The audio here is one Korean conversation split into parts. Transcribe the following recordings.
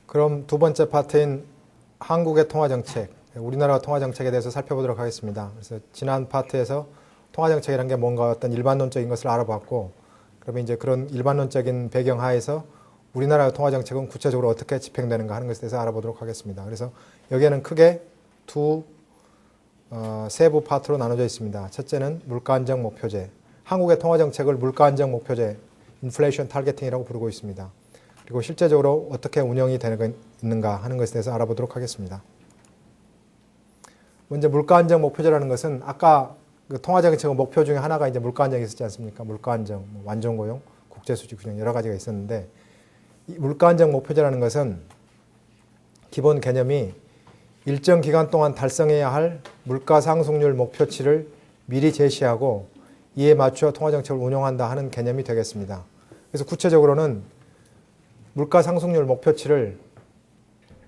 그럼 두 번째 파트인 한국의 통화정책, 우리나라 통화정책에 대해서 살펴보도록 하겠습니다. 그래서 지난 파트에서 통화정책이라는 게 뭔가 어떤 일반론적인 것을 알아봤고, 그러면 이제 그런 일반론적인 배경 하에서 우리나라 통화정책은 구체적으로 어떻게 집행되는가 하는 것에 대해서 알아보도록 하겠습니다. 그래서 여기에는 크게 두 세부 파트로 나눠져 있습니다. 첫째는 물가안정 목표제, 한국의 통화정책을 물가안정 목표제, 인플레이션 타겟팅이라고 부르고 있습니다. 그리고 실제적으로 어떻게 운영이 되는가 하는 것에 대해서 알아보도록 하겠습니다. 먼저 물가안정 목표제라는 것은 아까 그 통화정책 목표 중에 하나가 이제 물가안정이 있었지 않습니까? 물가안정, 완전고용, 국제수지 균형 여러 가지가 있었는데, 이 물가안정 목표제라는 것은 기본 개념이 일정 기간 동안 달성해야 할 물가 상승률 목표치를 미리 제시하고 이에 맞추어 통화정책을 운영한다 하는 개념이 되겠습니다. 그래서 구체적으로는 물가 상승률 목표치를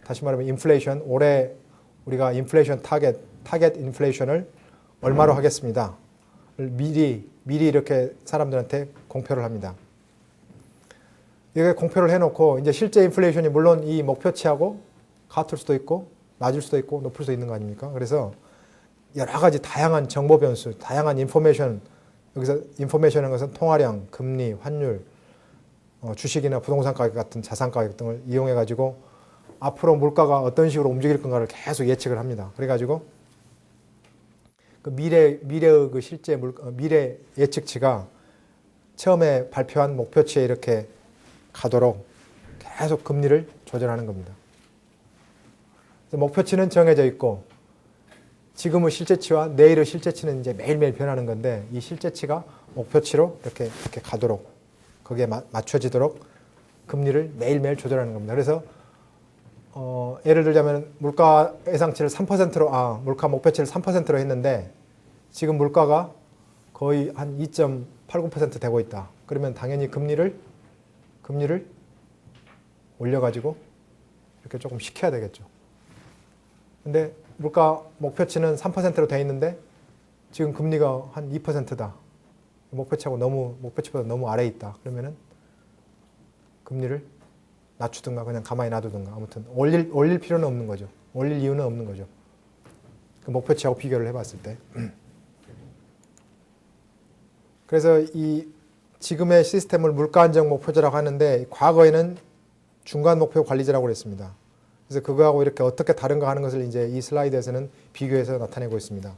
다시 말하면 인플레이션, 올해 우리가 인플레이션 타겟 인플레이션을 얼마로 하겠습니다. 미리 이렇게 사람들한테 공표를 합니다. 이렇게 공표를 해놓고 이제 실제 인플레이션이 물론 이 목표치하고 같을 수도 있고 낮을 수도 있고 높을 수도 있는 거 아닙니까? 그래서 여러 가지 다양한 정보 변수, 다양한 인포메이션, 여기서 인포메이션이라는 것은 통화량, 금리, 환율, 주식이나 부동산 가격 같은 자산 가격 등을 이용해 가지고 앞으로 물가가 어떤 식으로 움직일 건가를 계속 예측을 합니다. 그래 가지고 그 미래의 그 실제 미래 예측치가 처음에 발표한 목표치에 이렇게 가도록 계속 금리를 조절하는 겁니다. 목표치는 정해져 있고 지금의 실제치와 내일의 실제치는 이제 매일매일 변하는 건데, 이 실제치가 목표치로 이렇게 가도록, 거기에 맞춰지도록 금리를 매일매일 조절하는 겁니다. 그래서 예를 들자면 물가 예상치를 3%로 물가 목표치를 3%로 했는데 지금 물가가 거의 한 2.89% 되고 있다. 그러면 당연히 금리를 올려가지고 이렇게 조금 시켜야 되겠죠. 근데 물가 목표치는 3%로 돼 있는데 지금 금리가 한 2%다. 목표치보다 너무 아래에 있다. 그러면은 금리를 낮추든가 그냥 가만히 놔두든가, 아무튼 올릴 필요는 없는 거죠. 올릴 이유는 없는 거죠. 그 목표치하고 비교를 해봤을 때. 그래서 이 지금의 시스템을 물가안정 목표제라고 하는데, 과거에는 중간 목표 관리제라고 그랬습니다. 그래서 그거하고 이렇게 어떻게 다른가 하는 것을 이제 이 슬라이드에서는 비교해서 나타내고 있습니다.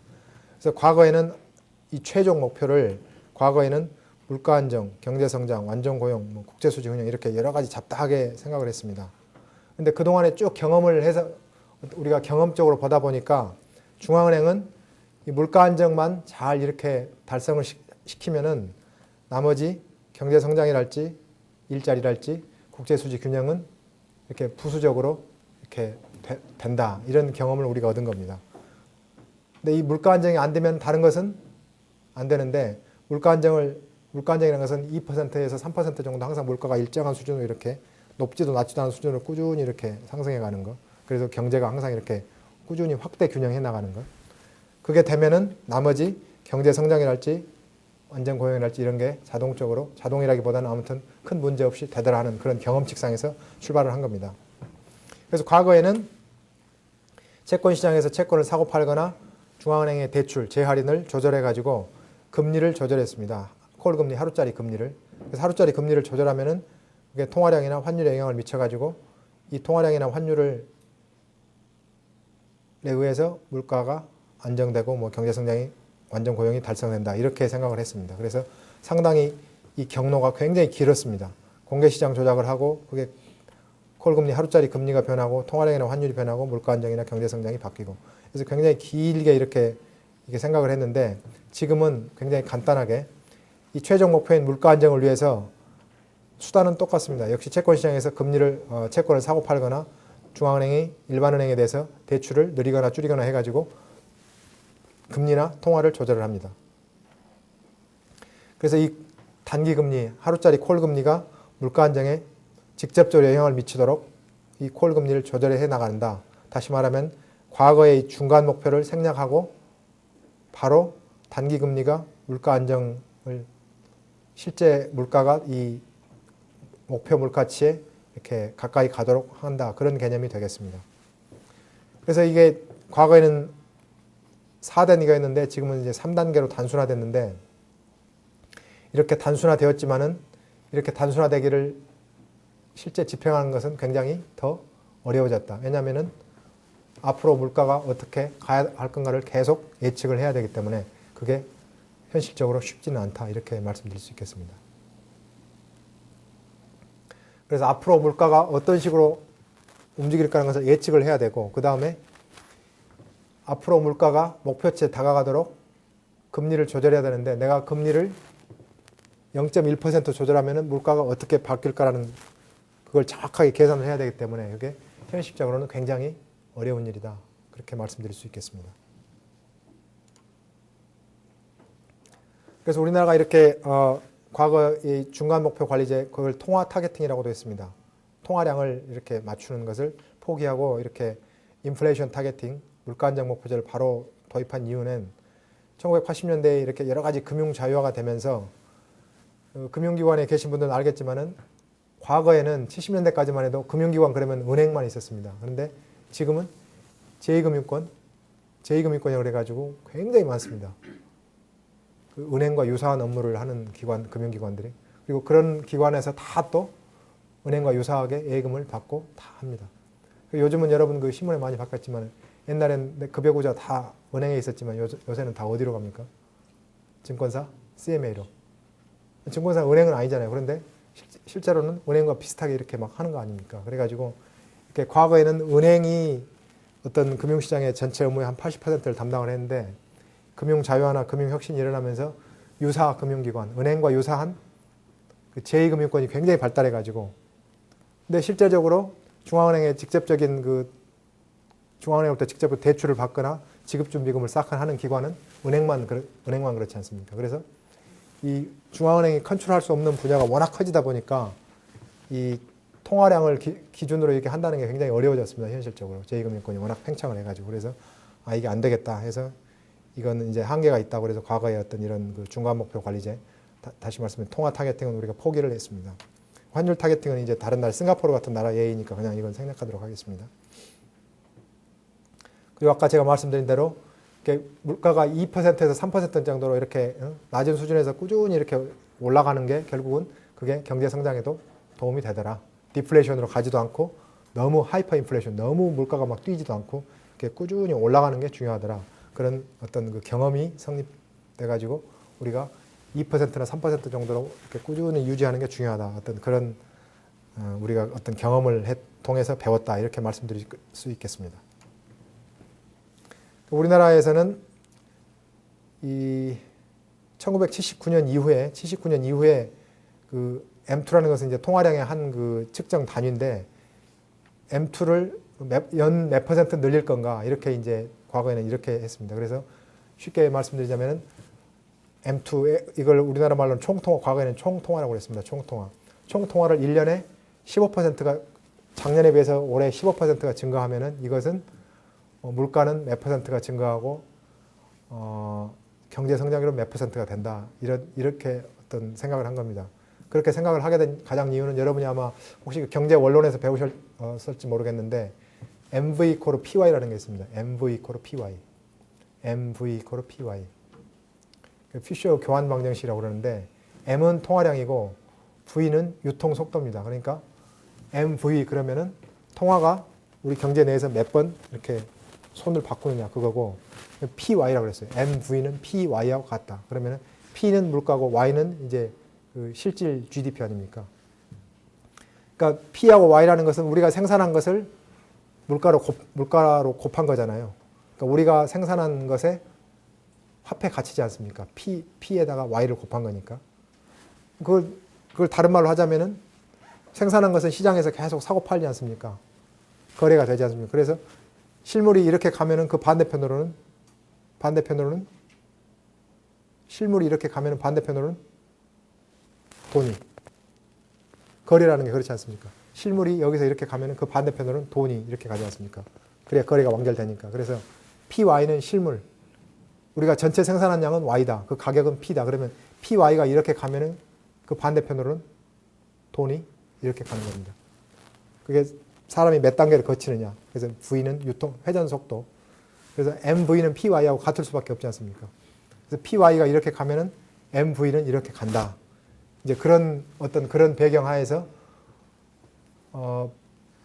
그래서 과거에는 이 최종 목표를 물가안정, 경제성장, 완전고용, 국제수지 균형 이렇게 여러 가지 잡다하게 생각을 했습니다. 근데 그동안에 쭉 경험을 해서 우리가 경험적으로 보다 보니까 중앙은행은 이 물가안정만 잘 이렇게 달성을 시키면은 나머지 경제성장이랄지 일자리랄지 국제수지 균형은 이렇게 부수적으로 이렇게 된다. 이런 경험을 우리가 얻은 겁니다. 근데 이 물가안정이 안 되면 다른 것은 안 되는데, 물가안정이라는 것은 2%에서 3% 정도 항상 물가가 일정한 수준으로 이렇게 높지도 낮지도 않은 수준으로 꾸준히 이렇게 상승해 가는 거. 그래서 경제가 항상 이렇게 꾸준히 확대 균형해 나가는 거. 그게 되면은 나머지 경제 성장이랄지 완전 고용이랄지 이런 게 자동이라기보다는 아무튼 큰 문제 없이 되더라는 그런 경험칙상에서 출발을 한 겁니다. 그래서 과거에는 채권시장에서 채권을 사고 팔거나 중앙은행의 대출, 재할인을 조절해 가지고 금리를 조절했습니다. 콜금리, 하루짜리 금리를. 그래서 하루짜리 금리를 조절하면은 그게 통화량이나 환율에 영향을 미쳐가지고 이 통화량이나 환율에 의해서 물가가 안정되고 뭐 경제성장이 완전 고용이 달성된다. 이렇게 생각을 했습니다. 그래서 상당히 이 경로가 굉장히 길었습니다. 공개시장 조작을 하고 그게 콜금리, 하루짜리 금리가 변하고 통화량이나 환율이 변하고 물가 안정이나 경제성장이 바뀌고, 그래서 굉장히 길게 이렇게 생각을 했는데, 지금은 굉장히 간단하게 이 최종 목표인 물가 안정을 위해서 수단은 똑같습니다. 역시 채권시장에서 채권을 사고 팔거나 중앙은행이 일반은행에 대해서 대출을 늘리거나 줄이거나 해가지고 금리나 통화를 조절을 합니다. 그래서 이 단기금리, 하루짜리 콜금리가 물가 안정에 직접적으로 영향을 미치도록 이 콜금리를 조절해 나간다. 다시 말하면 과거의 중간 목표를 생략하고 바로 단기금리가 물가 안정을 실제 물가가 이 목표 물가치에 이렇게 가까이 가도록 한다. 그런 개념이 되겠습니다. 그래서 이게 과거에는 4단계였는데 지금은 이제 3단계로 단순화됐는데 이렇게 단순화되었지만은 이렇게 단순화되기를 실제 집행하는 것은 굉장히 더 어려워졌다. 왜냐하면은 앞으로 물가가 어떻게 가야 할 건가를 계속 예측을 해야 되기 때문에 그게 현실적으로 쉽지는 않다. 이렇게 말씀드릴 수 있겠습니다. 그래서 앞으로 물가가 어떤 식으로 움직일까라는 것을 예측을 해야 되고 그 다음에 앞으로 물가가 목표치에 다가가도록 금리를 조절해야 되는데 내가 금리를 0.1% 조절하면 물가가 어떻게 바뀔까라는 그걸 정확하게 계산을 해야 되기 때문에 이게 현실적으로는 굉장히 어려운 일이다. 그렇게 말씀드릴 수 있겠습니다. 그래서 우리나라가 이렇게 과거 이 중간 목표 관리제 그걸 통화 타겟팅이라고도 했습니다. 통화량을 이렇게 맞추는 것을 포기하고 이렇게 인플레이션 타겟팅, 물가 안정 목표제를 바로 도입한 이유는 1980년대에 이렇게 여러 가지 금융 자유화가 되면서 금융기관에 계신 분들은 알겠지만은 과거에는 70년대까지만 해도 금융기관 그러면 은행만 있었습니다. 그런데 지금은 제2금융권이라고 그래가지고 굉장히 많습니다. 그 은행과 유사한 업무를 하는 기관, 금융기관들이. 그리고 그런 기관에서 다 또 은행과 유사하게 예금을 받고 다 합니다. 요즘은 여러분 그 신문에 많이 봤겠지만 옛날엔 급여구자 다 은행에 있었지만 요새는 다 어디로 갑니까? 증권사? CMA로. 증권사 은행은 아니잖아요. 그런데 실제로는 은행과 비슷하게 이렇게 막 하는 거 아닙니까? 그래가지고 이렇게 과거에는 은행이 어떤 금융시장의 전체 업무의 한 80%를 담당을 했는데 금융 자유화나 금융 혁신이 일어나면서 유사 금융기관, 은행과 유사한 그 제2금융권이 굉장히 발달해가지고 근데 실제적으로 중앙은행의 직접적인 그 중앙은행으로부터 직접 대출을 받거나 지급준비금을 쌓거나 기관은 은행만 그렇지 않습니까? 그래서 이 중앙은행이 컨트롤할 수 없는 분야가 워낙 커지다 보니까 이 통화량을 기준으로 이렇게 한다는 게 굉장히 어려워졌습니다. 현실적으로 제2금융권이 워낙 팽창을 해가지고 그래서 이게 안 되겠다 해서 이거는 이제 한계가 있다고 그래서 과거의 어떤 이런 그 중간 목표 관리제 다시 말씀드리면 통화 타겟팅은 우리가 포기를 했습니다. 환율 타겟팅은 이제 다른 나라 싱가포르 같은 나라 예의니까 그냥 이건 생략하도록 하겠습니다. 그리고 아까 제가 말씀드린 대로 이렇게 물가가 2%에서 3% 정도로 이렇게 낮은 수준에서 꾸준히 이렇게 올라가는 게 결국은 그게 경제 성장에도 도움이 되더라. 디플레이션으로 가지도 않고 너무 하이퍼 인플레이션, 너무 물가가 막 뛰지도 않고 이렇게 꾸준히 올라가는 게 중요하더라. 그런 어떤 그 경험이 성립돼가지고 우리가 2%나 3% 정도로 이렇게 꾸준히 유지하는 게 중요하다. 어떤 그런 우리가 어떤 경험을 통해서 배웠다. 이렇게 말씀드릴 수 있겠습니다. 우리나라에서는 이 1979년 이후에 그 M2라는 것은 이제 통화량의 한 그 측정 단위인데 M2를 연 몇 퍼센트 늘릴 건가 이렇게 이제 과거에는 이렇게 했습니다. 그래서 쉽게 말씀드리자면은 M2 이걸 우리나라 말로는 총통화, 과거에는 총통화라고 했습니다. 총통화를 1년에 15%가 작년에 비해서 올해 15%가 증가하면은 이것은 물가는 몇 퍼센트가 증가하고 경제 성장률은 몇 퍼센트가 된다. 이렇게 어떤 생각을 한 겁니다. 그렇게 생각을 하게 된 가장 이유는 여러분이 아마 혹시 경제 원론에서 배우셨을지 모르겠는데 MV 이퀄 PY라는 게 있습니다. MV 이퀄 PY. MV 이퀄 PY. 피셔 교환 방정식이라고 그러는데 M은 통화량이고 V는 유통 속도입니다. 그러니까 MV 그러면은 통화가 우리 경제 내에서 몇 번 이렇게 손을 바꾸느냐 그거고 PY라고 그랬어요. MV는 PY하고 같다. 그러면은 P는 물가고 Y는 이제 그 실질 GDP 아닙니까? 그러니까 P하고 Y라는 것은 우리가 생산한 것을 물가로 곱한 거잖아요. 그러니까 우리가 생산한 것에 화폐 가치지 않습니까? P에다가 Y를 곱한 거니까. 그걸 다른 말로 하자면은 생산한 것은 시장에서 계속 사고 팔지 않습니까? 거래가 되지 않습니까? 그래서 실물이 이렇게 가면은 그 반대편으로는 실물이 이렇게 가면은 반대편으로는 돈이. 거래라는 게 그렇지 않습니까? 실물이 여기서 이렇게 가면은 그 반대편으로는 돈이 이렇게 가지 않습니까? 그래야 거래가 완결되니까. 그래서 PY는 실물. 우리가 전체 생산한 양은 Y다. 그 가격은 P다. 그러면 PY가 이렇게 가면은 그 반대편으로는 돈이 이렇게 가는 겁니다. 그게 사람이 몇 단계를 거치느냐. 그래서 V는 회전 속도. 그래서 MV는 PY하고 같을 수밖에 없지 않습니까? 그래서 PY가 이렇게 가면은 MV는 이렇게 간다. 이제 그런 배경 하에서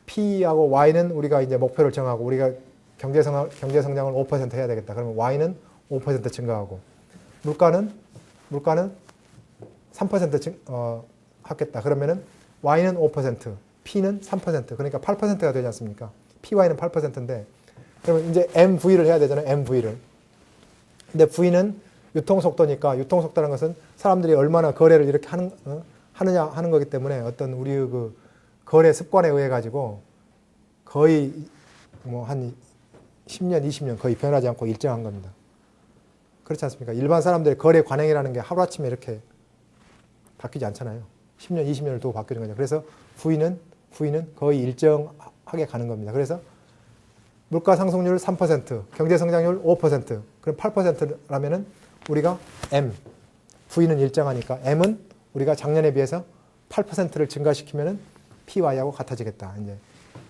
P하고 Y는 우리가 이제 목표를 정하고 우리가 경제 성장을 5% 해야 되겠다. 그러면 Y는 5% 증가하고 물가는 3% 하겠다. 그러면은 Y는 5%, P는 3%. 그러니까 8%가 되지 않습니까? PY는 8%인데 그러면 이제 MV를 해야 되잖아요. MV를. 근데 V는 유통속도니까 유통속도라는 것은 사람들이 얼마나 거래를 이렇게 하느냐 하는 거기 때문에 어떤 우리 그 거래 습관에 의해 가지고 거의 뭐 한 10년, 20년 거의 변하지 않고 일정한 겁니다. 그렇지 않습니까? 일반 사람들의 거래 관행이라는 게 하루아침에 이렇게 바뀌지 않잖아요. 10년, 20년을 두고 바뀌는 거죠. 그래서 V는 거의 일정하게 가는 겁니다. 그래서 물가 상승률 3%, 경제 성장률 5%, 그럼 8%라면은 우리가 M, V는 일정하니까 M은 우리가 작년에 비해서 8%를 증가시키면은 PY하고 같아지겠다. 이제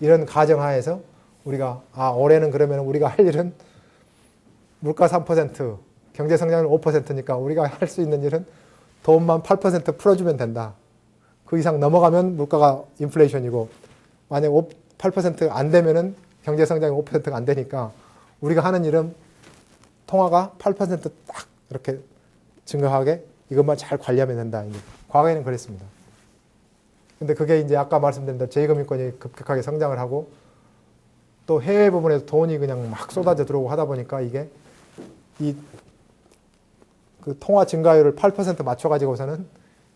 이런 가정하에서 우리가 올해는 그러면 우리가 할 일은 물가 3%, 경제 성장률 5%니까 우리가 할 수 있는 일은 돈만 8% 풀어주면 된다. 그 이상 넘어가면 물가가 인플레이션이고 만약 8%안 되면은 경제 성장이 5%가 안 되니까 우리가 하는 일은 통화가 8%딱 이렇게 증가하게 이것만 잘 관리하면 된다. 이제 과거에는 그랬습니다. 근데 그게 이제 아까 말씀드린 대로 제2금융권이 급격하게 성장을 하고 또 해외 부분에서 돈이 그냥 막 쏟아져 들어오고 하다 보니까 이게 그 통화 증가율을 8% 맞춰가지고서는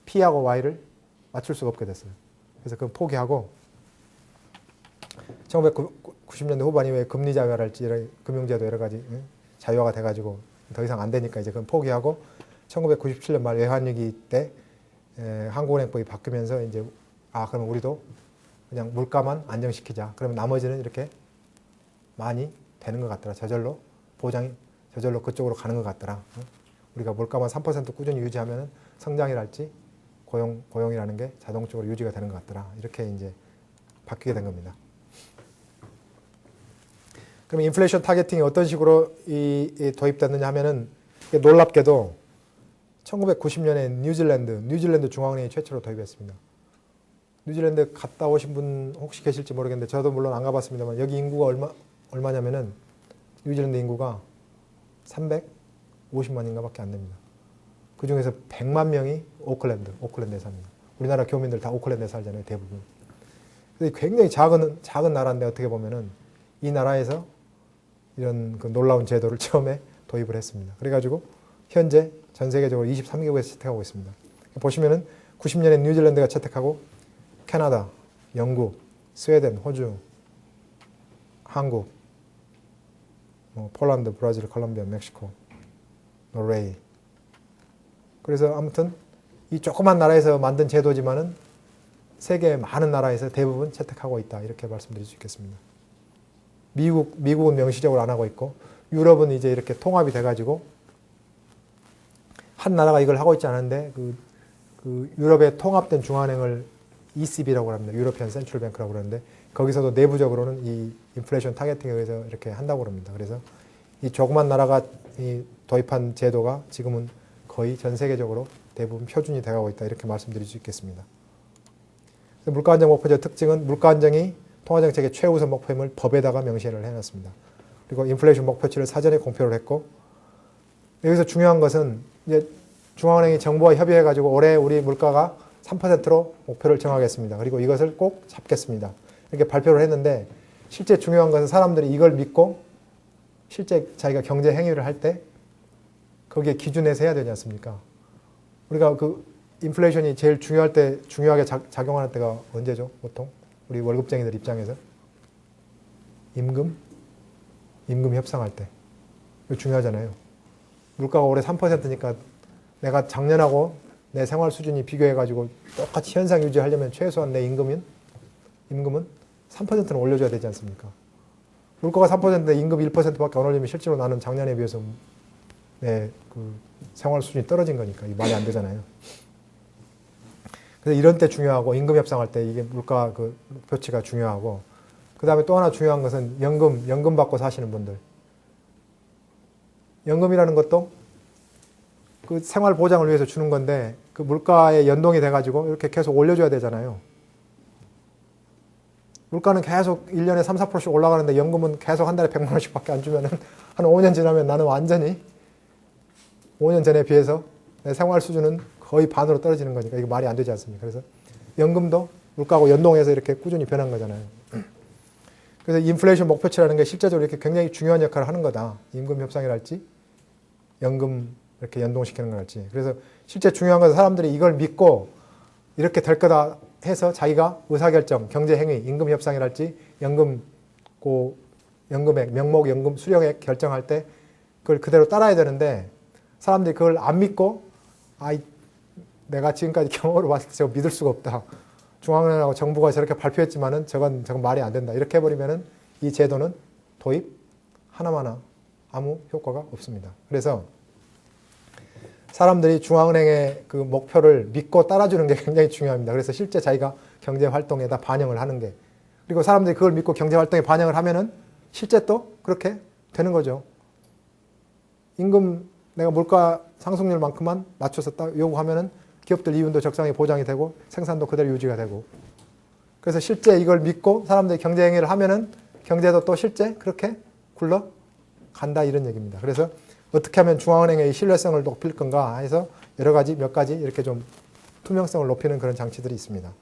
P하고 Y를 맞출 수가 없게 됐어요. 그래서 그건 포기하고 1990년대 후반 이후에 금리 자유화랄지 금융제도 여러 가지 자유화가 돼가지고 더 이상 안 되니까 이제 그건 포기하고 1997년 말 외환위기 때 한국은행법이 바뀌면서 이제 그러면 우리도 그냥 물가만 안정시키자. 그러면 나머지는 이렇게 많이 되는 것 같더라. 저절로 그쪽으로 가는 것 같더라. 우리가 물가만 3% 꾸준히 유지하면 성장이랄지 고용이라는 게 자동적으로 유지가 되는 것 같더라. 이렇게 이제 바뀌게 된 겁니다. 그럼 인플레이션 타겟팅이 어떤 식으로 도입됐느냐 하면은 놀랍게도 1990년에 뉴질랜드 중앙은행이 최초로 도입했습니다. 뉴질랜드 갔다 오신 분 혹시 계실지 모르겠는데 저도 물론 안 가봤습니다만 여기 인구가 얼마냐면은 뉴질랜드 인구가 350만인가 밖에 안 됩니다. 그 중에서 100만 명이 오클랜드에 삽니다. 우리나라 교민들 다 오클랜드에 살잖아요, 대부분. 근데 굉장히 작은 나라인데 어떻게 보면은 이 나라에서 이런 그 놀라운 제도를 처음에 도입을 했습니다. 그래가지고 현재 전 세계적으로 23개국에서 채택하고 있습니다. 보시면은 90년에 뉴질랜드가 채택하고 캐나다, 영국, 스웨덴, 호주, 한국, 폴란드, 브라질, 콜롬비아, 멕시코, 노르웨이. 그래서 아무튼 이 조그만 나라에서 만든 제도지만은 세계 많은 나라에서 대부분 채택하고 있다. 이렇게 말씀드릴 수 있겠습니다. 미국은 명시적으로 안 하고 있고 유럽은 이제 이렇게 통합이 돼가지고 한 나라가 이걸 하고 있지 않은데 그 유럽의 통합된 중앙은행을 ECB라고 합니다. 유로피안 센트럴 뱅크라고 그러는데 거기서도 내부적으로는 이 인플레이션 타겟팅에 의해서 이렇게 한다고 그럽니다. 그래서 이 조그만 나라가 도입한 제도가 지금은 거의 전 세계적으로 대부분 표준이 돼가고 있다. 이렇게 말씀드릴 수 있겠습니다. 물가 안정 목표제 특징은 물가 안정이 통화정책의 최우선 목표임을 법에다가 명시를 해놨습니다. 그리고 인플레이션 목표치를 사전에 공표를 했고 여기서 중요한 것은 이제 중앙은행이 정부와 협의해가지고 올해 우리 물가가 3%로 목표를 정하겠습니다. 그리고 이것을 꼭 잡겠습니다. 이렇게 발표를 했는데 실제 중요한 것은 사람들이 이걸 믿고 실제 자기가 경제 행위를 할 때 거기에 기준에서 해야 되지 않습니까? 우리가 그 인플레이션이 제일 중요하게 작용하는 때가 언제죠? 보통 우리 월급쟁이들 입장에서 임금 협상할 때. 이거 중요하잖아요. 물가가 올해 3%니까 내가 작년하고 내 생활 수준이 비교해가지고 똑같이 현상 유지하려면 최소한 내 임금은 3%는 올려줘야 되지 않습니까? 물가가 3%인데 임금 1%밖에 안 올리면 실제로 나는 작년에 비해서 내 그 생활 수준이 떨어진 거니까 이 말이 안 되잖아요. 그래서 이런 때 중요하고 임금 협상할 때 이게 물가 그 목표치가 중요하고 그 다음에 또 하나 중요한 것은 연금 받고 사시는 분들. 연금이라는 것도 그 생활 보장을 위해서 주는 건데 그 물가에 연동이 돼가지고 이렇게 계속 올려줘야 되잖아요. 물가는 계속 1년에 3, 4%씩 올라가는데 연금은 계속 한 달에 100만 원씩밖에 안 주면은 한 5년 지나면 나는 완전히 5년 전에 비해서 내 생활 수준은 거의 반으로 떨어지는 거니까 이거 말이 안 되지 않습니까? 그래서 연금도 물가하고 연동해서 이렇게 꾸준히 변한 거잖아요. 그래서 인플레이션 목표치라는 게 실제적으로 이렇게 굉장히 중요한 역할을 하는 거다. 임금 협상이랄지 연금 이렇게 연동시키는 거랄지. 그래서 실제 중요한 것은 사람들이 이걸 믿고 이렇게 될 거다 해서 자기가 의사결정, 경제행위, 임금 협상이랄지 연금액, 명목 연금 수령액 결정할 때 그걸 그대로 따라야 되는데 사람들이 그걸 안 믿고 내가 지금까지 경험으로 봤을 때 저거 믿을 수가 없다. 중앙은행하고 정부가 저렇게 발표했지만은 저건 말이 안 된다. 이렇게 해버리면은 이 제도는 도입 하나마나 아무 효과가 없습니다. 그래서 사람들이 중앙은행의 그 목표를 믿고 따라주는 게 굉장히 중요합니다. 그래서 실제 자기가 경제 활동에다 반영을 하는 게 그리고 사람들이 그걸 믿고 경제 활동에 반영을 하면은 실제 또 그렇게 되는 거죠. 임금 내가 물가 상승률만큼만 맞춰서 요구하면은 기업들 이윤도 적당히 보장이 되고 생산도 그대로 유지가 되고 그래서 실제 이걸 믿고 사람들이 경제 행위를 하면은 경제도 또 실제 그렇게 굴러간다 이런 얘기입니다. 그래서 어떻게 하면 중앙은행의 신뢰성을 높일 건가 해서 여러 가지 몇 가지 이렇게 좀 투명성을 높이는 그런 장치들이 있습니다.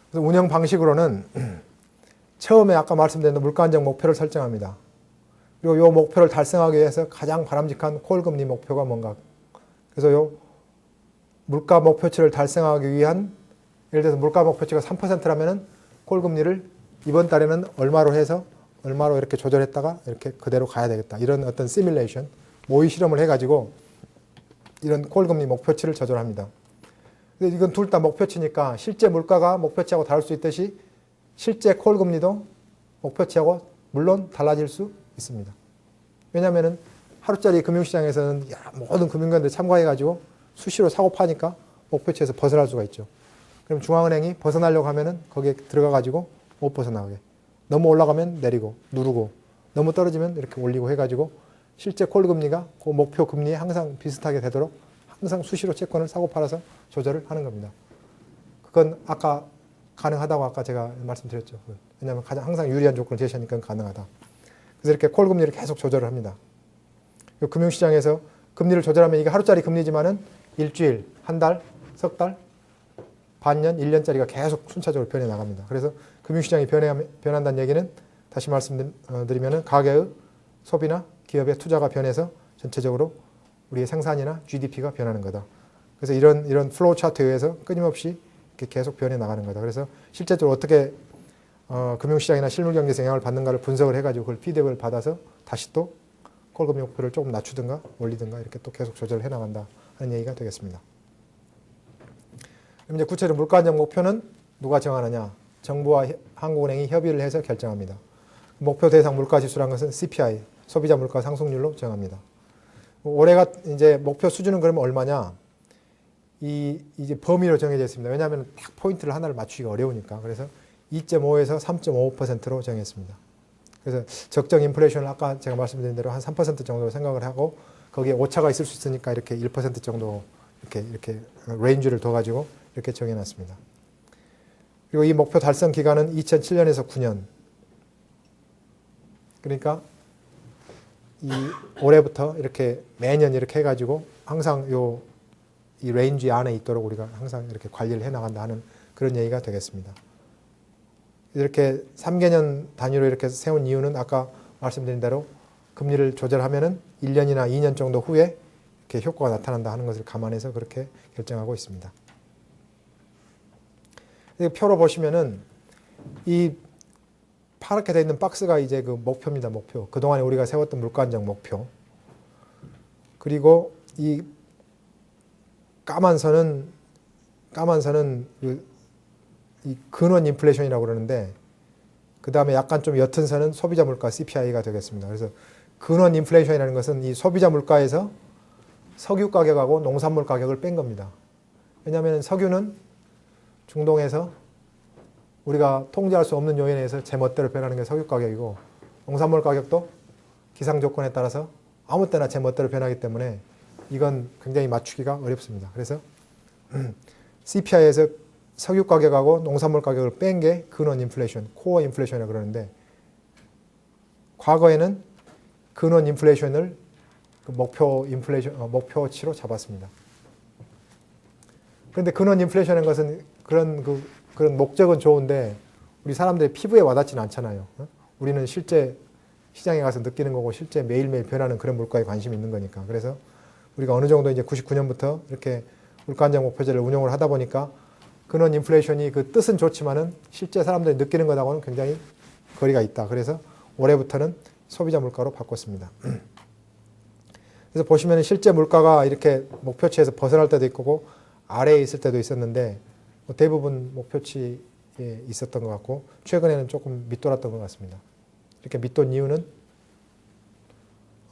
그래서 운영 방식으로는 처음에 아까 말씀드린 물가 안정 목표를 설정합니다. 그리고 이 목표를 달성하기 위해서 가장 바람직한 콜금리 목표가 뭔가. 그래서 이 물가 목표치를 달성하기 위한 예를 들어서 물가 목표치가 3%라면은 콜금리를 이번 달에는 얼마로 해서 얼마로 이렇게 조절했다가 이렇게 그대로 가야 되겠다. 이런 어떤 시뮬레이션, 모의 실험을 해가지고 이런 콜금리 목표치를 조절합니다. 근데 이건 둘 다 목표치니까 실제 물가가 목표치하고 다를 수 있듯이 실제 콜금리도 목표치하고 물론 달라질 수 있습니다. 왜냐하면 하루짜리 금융시장에서는 모든 금융기관들이 참가해가지고 수시로 사고 파니까 목표치에서 벗어날 수가 있죠. 그럼 중앙은행이 벗어나려고 하면은 거기에 들어가가지고 못 벗어나게. 너무 올라가면 내리고 누르고 너무 떨어지면 이렇게 올리고 해가지고 실제 콜금리가 그 목표 금리에 항상 비슷하게 되도록 항상 수시로 채권을 사고 팔아서 조절을 하는 겁니다. 그건 아까 가능하다고 아까 제가 말씀드렸죠. 왜냐하면 가장 항상 유리한 조건을 제시하니까 가능하다. 그래서 이렇게 콜금리를 계속 조절을 합니다. 금융시장에서 금리를 조절하면 이게 하루짜리 금리지만은 일주일, 한 달, 석 달, 반년, 1년짜리가 계속 순차적으로 변해 나갑니다. 그래서 금융시장이 변한다는 얘기는 다시 말씀드리면은 가계의 소비나 기업의 투자가 변해서 전체적으로 우리의 생산이나 GDP가 변하는 거다. 그래서 이런 플로우 차트에 의해서 끊임없이 이렇게 계속 변해 나가는 거다. 그래서 실제적으로 어떻게 금융시장이나 실물경제에서 영향을 받는가를 분석을 해가지고 그걸 피드백을 받아서 다시 또 콜금리 목표를 조금 낮추든가 올리든가 이렇게 또 계속 조절을 해나간다 하는 얘기가 되겠습니다. 그럼 이제 구체적으로 물가 안정 목표는 누가 정하느냐? 정부와 한국은행이 협의를 해서 결정합니다. 목표 대상 물가 지수라는 것은 CPI, 소비자 물가 상승률로 정합니다. 올해가 이제 목표 수준은 그러면 얼마냐? 이제 범위로 정해져 있습니다. 왜냐하면 딱 포인트를 하나를 맞추기가 어려우니까. 그래서 2.5에서 3.5%로 정했습니다. 그래서 적정 인플레이션을 아까 제가 말씀드린 대로 한 3% 정도로 생각을 하고 거기에 오차가 있을 수 있으니까 이렇게 1% 정도 이렇게 레인지를 둬가지고 이렇게 정해놨습니다. 그리고 이 목표 달성 기간은 2007년에서 9년. 그러니까 올해부터 이렇게 매년 이렇게 해가지고 항상 이 레인지 안에 있도록 우리가 항상 이렇게 관리를 해나간다 하는 그런 얘기가 되겠습니다. 이렇게 3개년 단위로 이렇게 세운 이유는 아까 말씀드린 대로 금리를 조절하면은 1년이나 2년 정도 후에 이렇게 효과가 나타난다 하는 것을 감안해서 그렇게 결정하고 있습니다. 표로 보시면은 이 파랗게 되어 있는 박스가 이제 그 목표입니다. 목표. 그동안에 우리가 세웠던 물가 안정 목표. 그리고 이 까만 선은 이 근원 인플레이션이라고 그러는데, 그 다음에 약간 좀 옅은 선은 소비자 물가 CPI가 되겠습니다. 그래서 근원 인플레이션이라는 것은 이 소비자 물가에서 석유 가격하고 농산물 가격을 뺀 겁니다. 왜냐하면 석유는 중동에서 우리가 통제할 수 없는 요인에 의해서 제 멋대로 변하는 게 석유 가격이고, 농산물 가격도 기상 조건에 따라서 아무 때나 제 멋대로 변하기 때문에 이건 굉장히 맞추기가 어렵습니다. 그래서 CPI에서 석유 가격하고 농산물 가격을 뺀 게 근원 인플레이션, 코어 인플레이션이라고 그러는데, 과거에는 근원 인플레이션을 그 목표치로 잡았습니다. 그런데 근원 인플레이션인 것은 그런 목적은 좋은데 우리 사람들의 피부에 와닿지는 않잖아요. 우리는 실제 시장에 가서 느끼는 거고 실제 매일매일 변하는 그런 물가에 관심이 있는 거니까. 그래서 우리가 어느 정도 이제 99년부터 이렇게 물가 안정 목표제를 운용을 하다 보니까 근원 인플레이션이 그 뜻은 좋지만은 실제 사람들이 느끼는 것하고는 굉장히 거리가 있다. 그래서 올해부터는 소비자 물가로 바꿨습니다. 그래서 보시면 실제 물가가 이렇게 목표치에서 벗어날 때도 있고 아래에 있을 때도 있었는데 대부분 목표치에 있었던 것 같고, 최근에는 조금 밑돌았던 것 같습니다. 이렇게 밑돈 이유는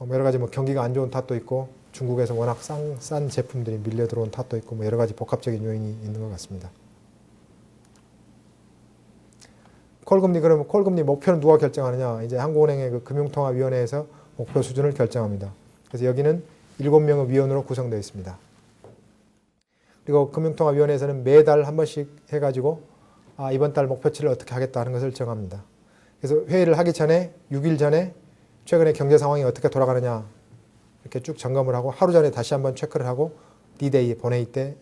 여러 가지 경기가 안 좋은 탓도 있고, 중국에서 워낙 싼 제품들이 밀려 들어온 탓도 있고, 여러 가지 복합적인 요인이 있는 것 같습니다. 콜금리, 그러면 콜금리 목표는 누가 결정하느냐? 이제 한국은행의 그 금융통화위원회에서 목표 수준을 결정합니다. 그래서 여기는 7명의 위원으로 구성되어 있습니다. 그리고 금융통화위원회에서는 매달 한 번씩 해가지고 이번 달 목표치를 어떻게 하겠다 하는 것을 정합니다. 그래서 회의를 하기 전에 6일 전에 최근에 경제 상황이 어떻게 돌아가느냐 이렇게 쭉 점검을 하고, 하루 전에 다시 한번 체크를 하고 D-Day 본회의 때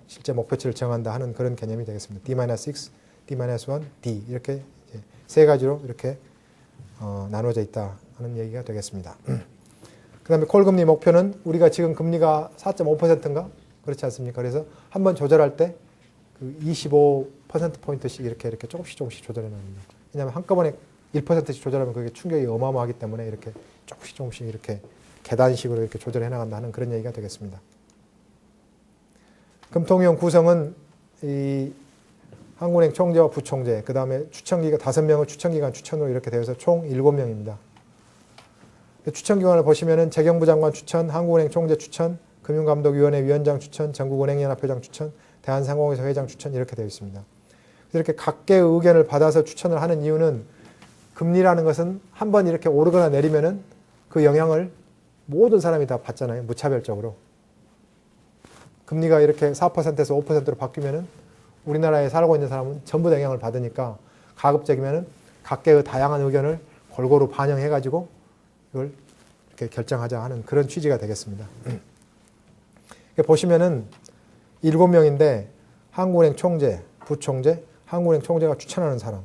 실제 목표치를 정한다 하는 그런 개념이 되겠습니다. D-6, D-1, D 이렇게 세 가지로 이렇게 나눠져 있다 하는 얘기가 되겠습니다. 그 다음에 콜금리 목표는 우리가 지금 금리가 4.5%인가? 그렇지 않습니까? 그래서 한번 조절할 때 그 25%포인트씩 이렇게 조금씩 조절해 납니다. 왜냐하면 한꺼번에 1%씩 조절하면 그게 충격이 어마어마하기 때문에 이렇게 조금씩 이렇게 계단식으로 이렇게 조절해 나간다 하는 그런 얘기가 되겠습니다. 금통위원 구성은 이 한국은행 총재와 부총재, 그 다음에 추천기관 5명을 추천기관 추천으로 이렇게 되어서 총 7명입니다. 추천기관을 보시면은 재경부 장관 추천, 한국은행 총재 추천, 금융감독위원회 위원장 추천, 전국은행연합회장 추천, 대한상공회사 회장 추천 이렇게 되어 있습니다. 이렇게 각계의 의견을 받아서 추천을 하는 이유는 금리라는 것은 한번 이렇게 오르거나 내리면은 그 영향을 모든 사람이 다 받잖아요. 무차별적으로. 금리가 이렇게 4%에서 5%로 바뀌면은 우리나라에 살고 있는 사람은 전부 다 영향을 받으니까 가급적이면은 각계의 다양한 의견을 골고루 반영해가지고 이걸 이렇게 결정하자 하는 그런 취지가 되겠습니다. 보시면은 7명인데 한국은행 총재, 부총재, 한국은행 총재가 추천하는 사람.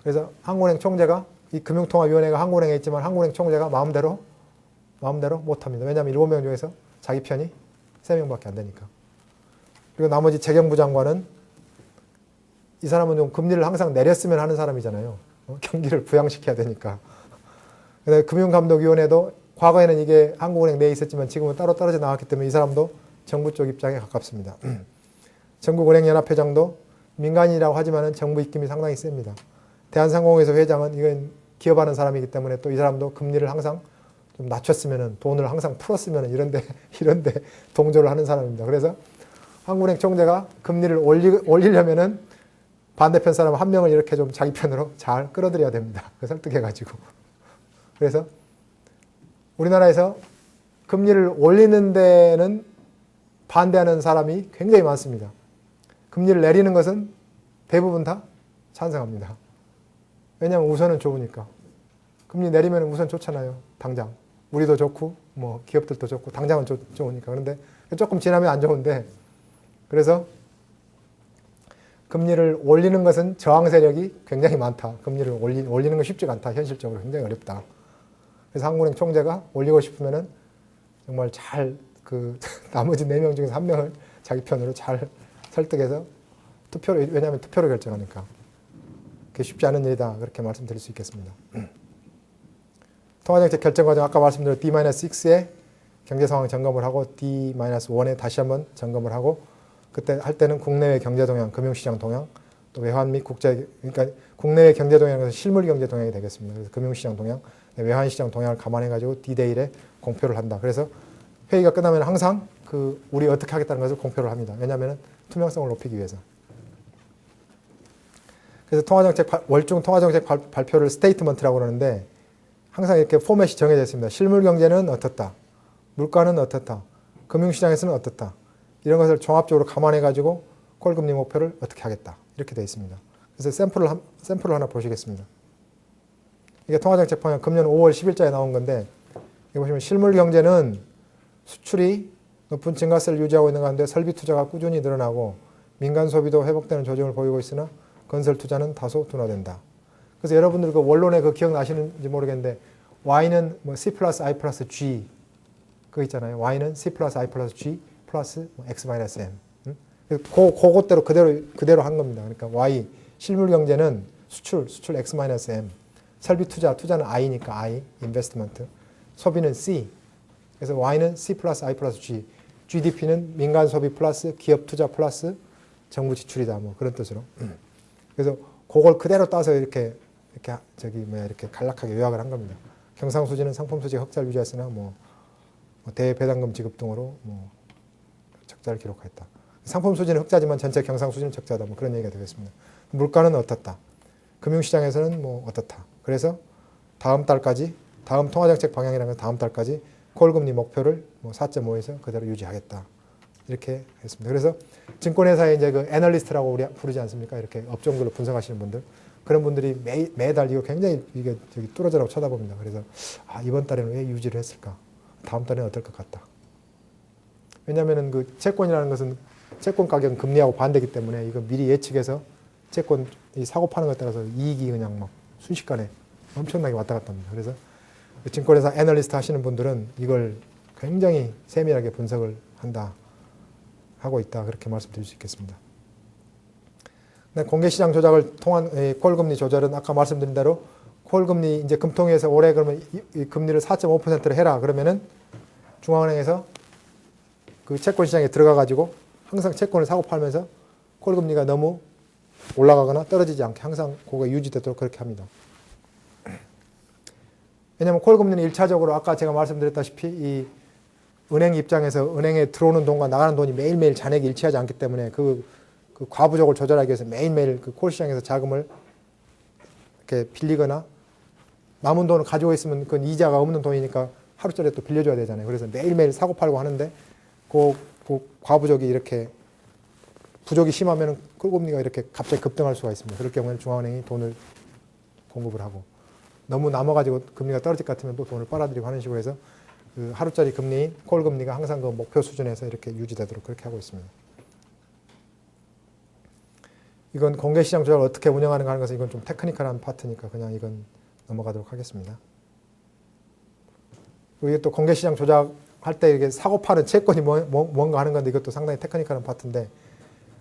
그래서 한국은행 총재가 이 금융통화위원회가 한국은행에 있지만 한국은행 총재가 마음대로 못합니다. 왜냐하면 7명 중에서 자기 편이 3명밖에 안 되니까. 그리고 나머지 재경부 장관은 이 사람은 좀 금리를 항상 내렸으면 하는 사람이잖아요. 경기를 부양시켜야 되니까. 금융감독위원회도 과거에는 이게 한국은행 내에 있었지만 지금은 따로 떨어져 나왔기 때문에 이 사람도 정부 쪽 입장에 가깝습니다. 전국은행연합회장도 민간인이라고 하지만 정부 입김이 상당히 셉니다. 대한상공회사 회장은 이건 기업하는 사람이기 때문에 또 이 사람도 금리를 항상 좀 낮췄으면은, 돈을 항상 풀었으면은 이런데 동조를 하는 사람입니다. 그래서 한국은행 총재가 금리를 올리려면은 반대편 사람 한 명을 이렇게 좀 자기 편으로 잘 끌어들여야 됩니다. 설득해가지고. 그래서 우리나라에서 금리를 올리는 데는 반대하는 사람이 굉장히 많습니다. 금리를 내리는 것은 대부분 다 찬성합니다. 왜냐하면 우선은 좋으니까. 금리 내리면 우선 좋잖아요. 당장. 우리도 좋고 기업들도 좋고 당장은 좋으니까. 그런데 조금 지나면 안 좋은데, 그래서 금리를 올리는 것은 저항 세력이 굉장히 많다. 금리를 올리는 건 쉽지가 않다. 현실적으로 굉장히 어렵다. 그래서 한국은행 총재가 올리고 싶으면은 정말 잘 나머지 4명 중에서 1명을 자기 편으로 잘 설득해서 왜냐하면 투표로 결정하니까. 그게 쉽지 않은 일이다. 그렇게 말씀드릴 수 있겠습니다. 통화정책 결정 과정 아까 말씀드린 D-6에 경제 상황 점검을 하고 D-1에 다시 한번 점검을 하고 그때 할 때는 국내외 경제 동향, 금융시장 동향, 또 외환 및 국제 그러니까 국내외 경제 동향에서 실물 경제 동향이 되겠습니다. 그래서 금융시장 동향, 외환 시장 동향을 감안해 가지고 D-Day에 공표를 한다. 그래서 회의가 끝나면 항상 그 우리 어떻게 하겠다는 것을 공표를 합니다. 왜냐하면 투명성을 높이기 위해서. 그래서 월중 통화정책 발표를 스테이트먼트라고 그러는데 항상 이렇게 포맷이 정해져 있습니다. 실물 경제는 어떻다. 물가는 어떻다. 금융시장에서는 어떻다. 이런 것을 종합적으로 감안해 가지고 콜금리 목표를 어떻게 하겠다. 이렇게 되어 있습니다. 그래서 샘플을 하나 보시겠습니다. 이게 통화정책 방향 금년 5월 10일자에 나온 건데 여기 보시면 실물 경제는 수출이 높은 증가세를 유지하고 있는 가운데 설비 투자가 꾸준히 늘어나고 민간 소비도 회복되는 조짐을 보이고 있으나 건설 투자는 다소 둔화된다. 그래서 여러분들 그 원론에 그 기억나시는지 모르겠는데 Y는 뭐 C 플러스 I 플러스 G 그거 있잖아요. Y는 C 플러스 I 플러스 G 플러스 X 마이너스 M. 그것대로 그대로 한 겁니다. 그러니까 Y 실물 경제는 수출 X 마이너스 M. 설비 투자는 I니까 I 인베스트먼트. 소비는 C. 그래서 Y는 C 플러스 I 플러스 G. GDP는 민간 소비 플러스 기업 투자 플러스 정부 지출이다. 뭐 그런 뜻으로. 그래서 그걸 그대로 따서 이렇게 간략하게 요약을 한 겁니다. 경상수지는 상품 수지 흑자를 유지했으나 뭐 대배당금 지급 등으로 뭐 적자를 기록했다. 상품 수지는 흑자지만 전체 경상수지는 적자다. 뭐 그런 얘기가 되겠습니다. 물가는 어떻다. 금융시장에서는 뭐 어떻다. 그래서 다음 통화정책 방향이라는 건 다음 달까지 콜금리 목표를 뭐 4.5에서 그대로 유지하겠다. 이렇게 했습니다. 그래서 증권회사에 이제 그 애널리스트라고 우리 부르지 않습니까? 이렇게 업종별로 분석하시는 분들. 그런 분들이 매달 이거 굉장히 이게 뚫어져라고 쳐다봅니다. 그래서 이번 달에는 왜 유지를 했을까? 다음 달에는 어떨 것 같다. 왜냐하면은 그 채권이라는 것은 채권 가격은 금리하고 반대이기 때문에 이거 미리 예측해서 채권 사고 파는 것에 따라서 이익이 그냥 막 순식간에 엄청나게 왔다 갔다 합니다. 그래서 증권회사 애널리스트 하시는 분들은 이걸 굉장히 세밀하게 분석을 하고 있다. 그렇게 말씀드릴 수 있겠습니다. 공개시장 조작을 통한 콜금리 조절은 아까 말씀드린 대로 콜금리 이제 금통위에서 올해 그러면 이 금리를 4.5%로 해라. 그러면은 중앙은행에서 그 채권 시장에 들어가 가지고 항상 채권을 사고 팔면서 콜금리가 너무 올라가거나 떨어지지 않게 항상 그거 유지되도록 그렇게 합니다. 왜냐하면 콜금리는 1차적으로 아까 제가 말씀드렸다시피 이 은행 입장에서 은행에 들어오는 돈과 나가는 돈이 매일매일 잔액이 일치하지 않기 때문에 그 과부족을 조절하기 위해서 매일매일 그 콜시장에서 자금을 이렇게 빌리거나 남은 돈을 가지고 있으면 그건 이자가 없는 돈이니까 하루짜리 또 빌려줘야 되잖아요. 그래서 매일매일 사고 팔고 하는데 그 과부족이 이렇게 부족이 심하면 콜금리가 이렇게 갑자기 급등할 수가 있습니다. 그럴 경우에는 중앙은행이 돈을 공급을 하고 너무 남아가지고 금리가 떨어질 것 같으면 또 돈을 빨아들이고 하는 식으로 해서 그 하루짜리 금리인 콜금리가 항상 그 목표 수준에서 이렇게 유지되도록 그렇게 하고 있습니다. 이건 공개시장 조작을 어떻게 운영하는가 하는 것은 이건 좀 테크니컬한 파트니까 그냥 이건 넘어가도록 하겠습니다. 그리고 또 공개시장 조작할 때 이게 사고 파는 채권이 뭔가 하는 건데 이것도 상당히 테크니컬한 파트인데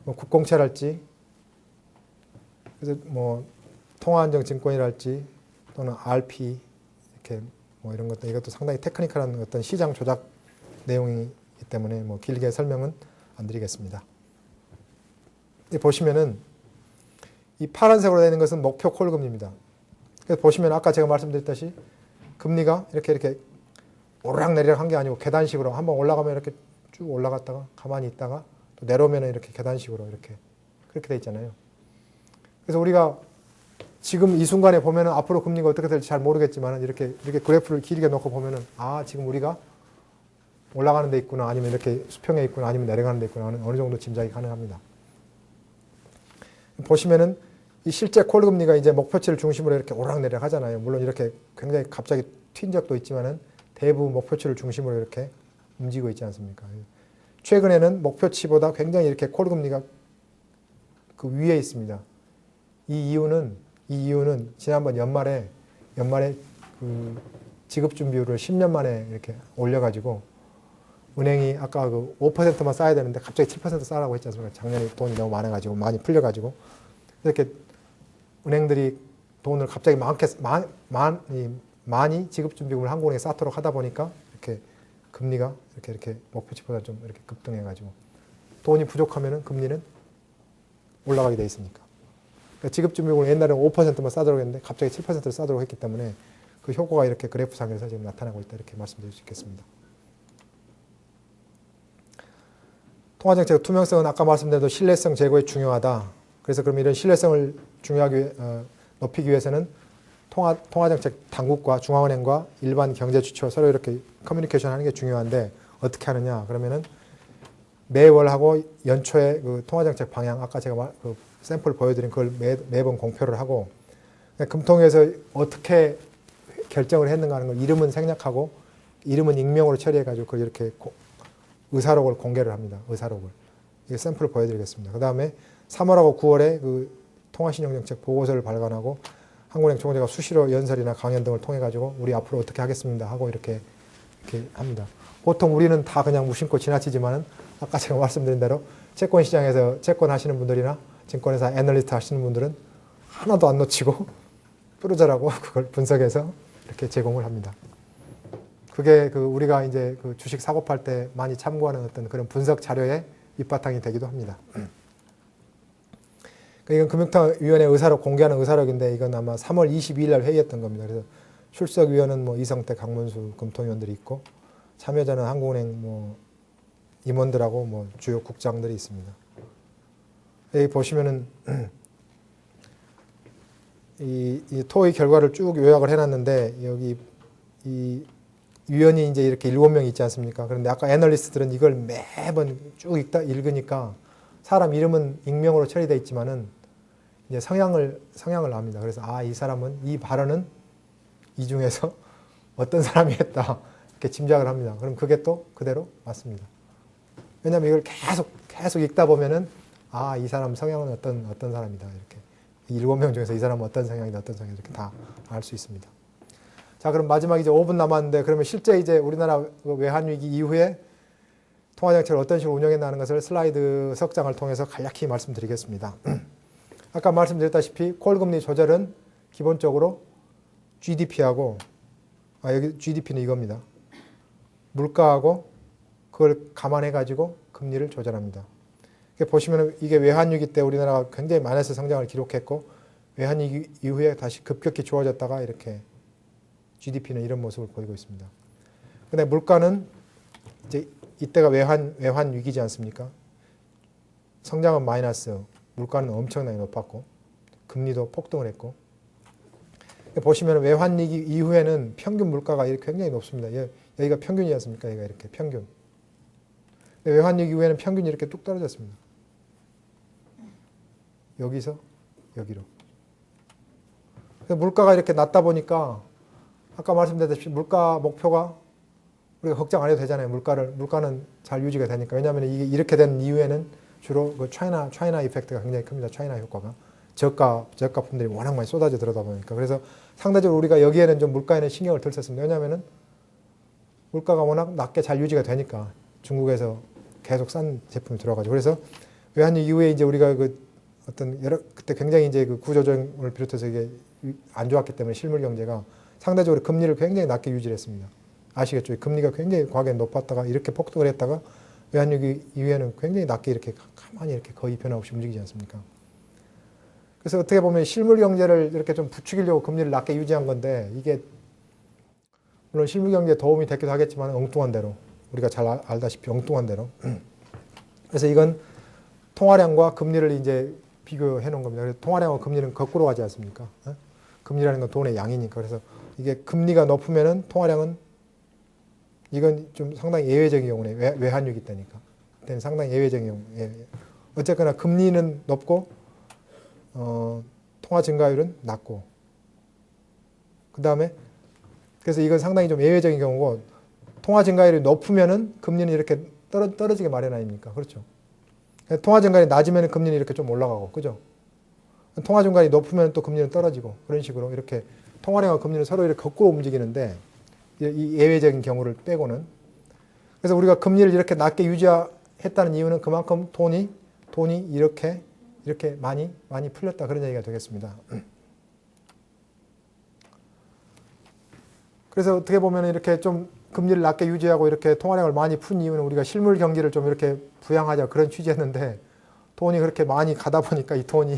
뭐 국공채랄지 그래서 뭐 통화안정증권이랄지 또는 RP 이렇게 뭐 이런 것들 이것도 상당히 테크니컬한 어떤 시장 조작 내용이기 때문에 뭐 길게 설명은 안 드리겠습니다. 보시면은 이 파란색으로 되어 있는 것은 목표 콜금리입니다. 그래서 보시면 아까 제가 말씀드렸듯이 금리가 이렇게 오르락내리락 한 게 아니고 계단식으로 한번 올라가면 이렇게 쭉 올라갔다가 가만히 있다가 또 내려오면 이렇게 계단식으로 이렇게 그렇게 돼 있잖아요. 그래서 우리가 지금 이 순간에 보면은 앞으로 금리가 어떻게 될지 잘 모르겠지만 이렇게 그래프를 길게 놓고 보면은 지금 우리가 올라가는 데 있구나 아니면 이렇게 수평에 있구나 아니면 내려가는 데 있구나 하는 어느 정도 짐작이 가능합니다. 보시면은 이 실제 콜금리가 이제 목표치를 중심으로 이렇게 오르락내리락 하잖아요. 물론 이렇게 굉장히 갑자기 튄 적도 있지만은 대부분 목표치를 중심으로 이렇게 움직이고 있지 않습니까? 최근에는 목표치보다 굉장히 이렇게 콜금리가 그 위에 있습니다. 이 이유는 지난번 연말에 그 지급 준비율을 10년 만에 이렇게 올려가지고 은행이 아까 그 5%만 쌓아야 되는데 갑자기 7% 쌓으라고 했지 않습니까? 작년에 돈이 너무 많아가지고 많이 풀려가지고 이렇게 은행들이 돈을 갑자기 많이 지급준비금을 한국은행에 쌓도록 하다 보니까 이렇게 금리가 이렇게 목표치보다 좀 이렇게 급등해가지고 돈이 부족하면은 금리는 올라가게 돼 있으니까. 그러니까 지급준비금을 옛날에는 5%만 싸도록 했는데 갑자기 7%를 싸도록 했기 때문에 그 효과가 이렇게 그래프상에서 지금 나타나고 있다 이렇게 말씀드릴 수 있겠습니다. 통화정책 투명성은 아까 말씀드린 대로 신뢰성 제고에 중요하다. 그래서 그럼 이런 신뢰성을 높이기 위해서는 통화정책 당국과 중앙은행과 일반 경제주체와 서로 이렇게 커뮤니케이션 하는 게 중요한데 어떻게 하느냐? 그러면은 매월하고 연초에 그 통화정책 방향 아까 제가 그 샘플 보여드린 그걸 매번 공표를 하고 금통위에서 어떻게 결정을 했는가 하는 걸 이름은 생략하고 이름은 익명으로 처리해가지고 그걸 이렇게 의사록을 공개를 합니다. 의사록을. 이게 샘플을 보여드리겠습니다. 그 다음에 3월하고 9월에 그 통화신용정책 보고서를 발간하고 한국은행 총재가 수시로 연설이나 강연 등을 통해 가지고 우리 앞으로 어떻게 하겠습니다 하고 이렇게 합니다. 보통 우리는 다 그냥 무심코 지나치지만은 아까 제가 말씀드린 대로 채권 시장에서 채권 하시는 분들이나 증권회사 애널리스트 하시는 분들은 하나도 안 놓치고 뾰루자라고 그걸 분석해서 이렇게 제공을 합니다. 그게 그 우리가 이제 그 주식 사고 팔 때 많이 참고하는 어떤 그런 분석 자료의 밑바탕이 되기도 합니다. 이건 금융통화위원회 의사록 공개하는 의사록인데 이건 아마 3월 22일 날 회의했던 겁니다. 그래서 출석위원은 뭐 이성택, 강문수 금통위원들이 있고 참여자는 한국은행 뭐 임원들하고 뭐 주요 국장들이 있습니다. 여기 보시면은 이 토의 결과를 쭉 요약을 해놨는데 여기 이 위원이 이제 이렇게 7명 있지 않습니까? 그런데 아까 애널리스트들은 이걸 매번 쭉 읽으니까 사람 이름은 익명으로 처리되어 있지만은 이제 성향을 압니다. 그래서 이 사람은 이 발언은 이 중에서 어떤 사람이 했다 이렇게 짐작을 합니다. 그럼 그게 또 그대로 맞습니다. 왜냐하면 이걸 계속 읽다 보면은 이 사람 성향은 어떤 사람이다 이렇게 7명 중에서 이 사람은 어떤 성향이다 어떤 성향이다 이렇게 다 알 수 있습니다. 자, 그럼 마지막 이제 5분 남았는데 그러면 실제 이제 우리나라 외환위기 이후에 통화정책을 어떤 식으로 운영했나는 것을 슬라이드 석장을 통해서 간략히 말씀드리겠습니다. 아까 말씀드렸다시피 콜금리 조절은 기본적으로 GDP하고 여기 GDP는 이겁니다. 물가하고 그걸 감안해 가지고 금리를 조절합니다. 보시면 이게 외환위기 때 우리나라가 굉장히 마이너스 성장을 기록했고 외환위기 이후에 다시 급격히 좋아졌다가 이렇게 GDP는 이런 모습을 보이고 있습니다. 근데 물가는 이제 이때가 외환 위기지 않습니까? 성장은 마이너스, 물가는 엄청나게 높았고 금리도 폭등을 했고 보시면 외환 위기 이후에는 평균 물가가 이렇게 굉장히 높습니다. 여기가 평균이지 않습니까? 여기가 이렇게 평균. 외환 위기 이후에는 평균이 이렇게 뚝 떨어졌습니다. 여기서 여기로. 물가가 이렇게 낮다 보니까 아까 말씀드렸다시피 물가 목표가 우리가 걱정 안 해도 되잖아요. 물가는 잘 유지가 되니까. 왜냐하면 이게 이렇게 된 이유에는 주로 그 차이나 이펙트가 굉장히 큽니다. 차이나 효과가. 저가품들이 워낙 많이 쏟아져 들어다 보니까. 그래서 상대적으로 우리가 여기에는 좀 물가에는 신경을 덜 썼습니다. 왜냐하면은 물가가 워낙 낮게 잘 유지가 되니까 중국에서 계속 싼 제품이 들어가지고. 그래서 외환위기 이후에 이제 우리가 그 어떤 그때 굉장히 이제 그 구조조정을 비롯해서 이게 안 좋았기 때문에 실물 경제가 상대적으로 금리를 굉장히 낮게 유지를 했습니다. 아시겠죠? 금리가 굉장히 과거에 높았다가 이렇게 폭등을 했다가 외환위기 이후에는 굉장히 낮게 이렇게 가만히 이렇게 거의 변화없이 움직이지 않습니까? 그래서 어떻게 보면 실물 경제를 이렇게 좀 부추기려고 금리를 낮게 유지한 건데 이게 물론 실물 경제에 도움이 됐기도 하겠지만 엉뚱한 대로 우리가 잘 알다시피 엉뚱한 대로 그래서 이건 통화량과 금리를 이제 비교해 놓은 겁니다. 그래서 통화량과 금리는 거꾸로 가지 않습니까? 금리라는 건 돈의 양이니까. 그래서 이게 금리가 높으면은 통화량은 이건 좀 상당히 예외적인 경우네. 외환위기 때니까. 그때는 상당히 예외적인 경우. 어쨌거나 금리는 높고 통화 증가율은 낮고. 그 다음에 그래서 이건 상당히 좀 예외적인 경우고 통화 증가율이 높으면은 금리는 이렇게 떨어지게 마련 아닙니까? 그렇죠. 통화 증가율이 낮으면 금리는 이렇게 좀 올라가고, 그죠? 통화 증가율이 높으면 또 금리는 떨어지고 그런 식으로 이렇게 통화량과 금리는 서로 이렇게 거꾸로 움직이는데 이 예외적인 경우를 빼고는 그래서 우리가 금리를 이렇게 낮게 유지했다는 이유는 그만큼 돈이 이렇게 많이 풀렸다 그런 얘기가 되겠습니다. 그래서 어떻게 보면 이렇게 좀 금리를 낮게 유지하고 이렇게 통화량을 많이 푼 이유는 우리가 실물 경기를 좀 이렇게 부양하자 그런 취지였는데 돈이 그렇게 많이 가다 보니까 이 돈이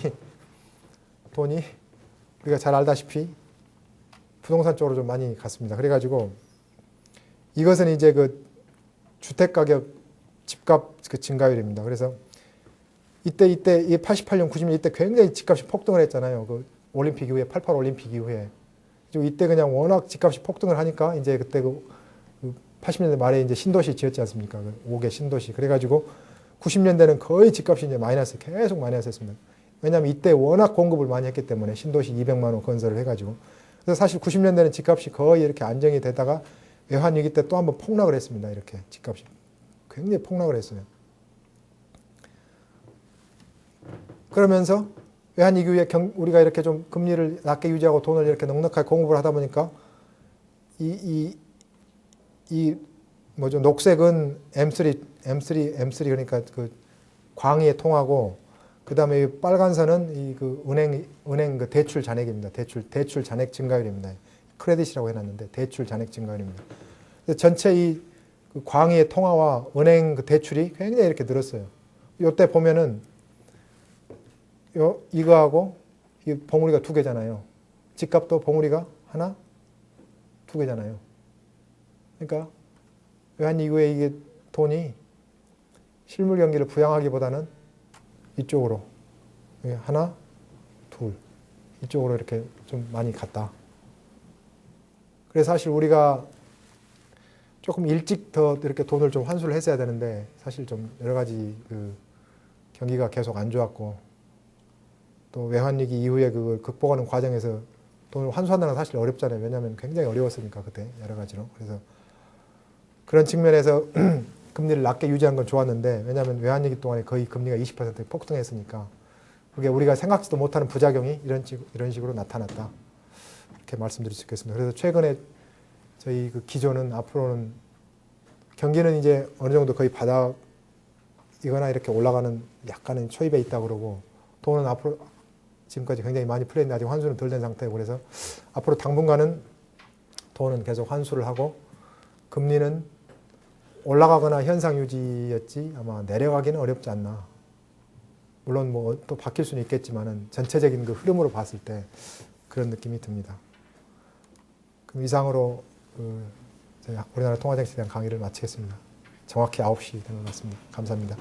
우리가 잘 알다시피 부동산 쪽으로 좀 많이 갔습니다. 그래가지고 이것은 이제 그 주택가격, 집값 그 증가율입니다. 그래서 이때 이 88년, 90년 이때 굉장히 집값이 폭등을 했잖아요. 그 올림픽 이후에 88 올림픽 이후에 그리고 이때 그냥 워낙 집값이 폭등을 하니까 이제 그때 그 80년대 말에 이제 신도시 지었지 않습니까? 그 5개 신도시. 그래가지고 90년대는 거의 집값이 이제 마이너스, 계속 마이너스였습니다. 왜냐하면 이때 워낙 공급을 많이 했기 때문에 신도시 200만 원 건설을 해가지고. 그래서 사실 90년대는 집값이 거의 이렇게 안정이 되다가 외환위기 때 또 한번 폭락을 했습니다. 이렇게 집값이 굉장히 폭락을 했어요. 그러면서 외환위기 후에 우리가 이렇게 좀 금리를 낮게 유지하고 돈을 이렇게 넉넉하게 공급을 하다 보니까 뭐죠? 녹색은 M3 그러니까 그 광의의 통화고 그 다음에 빨간 선은 이 그 은행 그 대출 잔액입니다. 대출 잔액 증가율입니다. 크레딧이라고 해놨는데 대출 잔액 증가율입니다. 전체 그 광의의 통화와 은행 그 대출이 굉장히 이렇게 늘었어요. 이때 보면은 이거하고 이 봉우리가 두 개잖아요. 집값도 봉우리가 하나, 두 개잖아요. 그러니까 외환위기 후에 이게 돈이 실물 경기를 부양하기보다는 이쪽으로 하나, 둘 이쪽으로 이렇게 좀 많이 갔다. 그래서 사실 우리가 조금 일찍 더 이렇게 돈을 좀 환수를 했어야 되는데 사실 좀 여러 가지 그 경기가 계속 안 좋았고 또 외환위기 이후에 그걸 극복하는 과정에서 돈을 환수한다는 건 사실 어렵잖아요. 왜냐하면 굉장히 어려웠으니까 그때 여러 가지로. 그래서 그런 측면에서 금리를 낮게 유지한 건 좋았는데 왜냐하면 외환위기 동안에 거의 금리가 20% 폭등했으니까 그게 우리가 생각지도 못하는 부작용이 이런 식으로 나타났다. 이렇게 말씀드릴 수 있겠습니다. 그래서 최근에 저희 그 기조는 앞으로는 경기는 이제 어느 정도 거의 바닥이거나 이렇게 올라가는 약간은 초입에 있다 그러고 돈은 앞으로 지금까지 굉장히 많이 풀렸는데 아직 환수는 덜 된 상태고 그래서 앞으로 당분간은 돈은 계속 환수를 하고 금리는 올라가거나 현상 유지였지 아마 내려가기는 어렵지 않나. 물론 뭐 또 바뀔 수는 있겠지만은 전체적인 그 흐름으로 봤을 때 그런 느낌이 듭니다. 그럼 이상으로 우리나라 통화정책에 대한 강의를 마치겠습니다. 정확히 9시 된 것 같습니다. 감사합니다.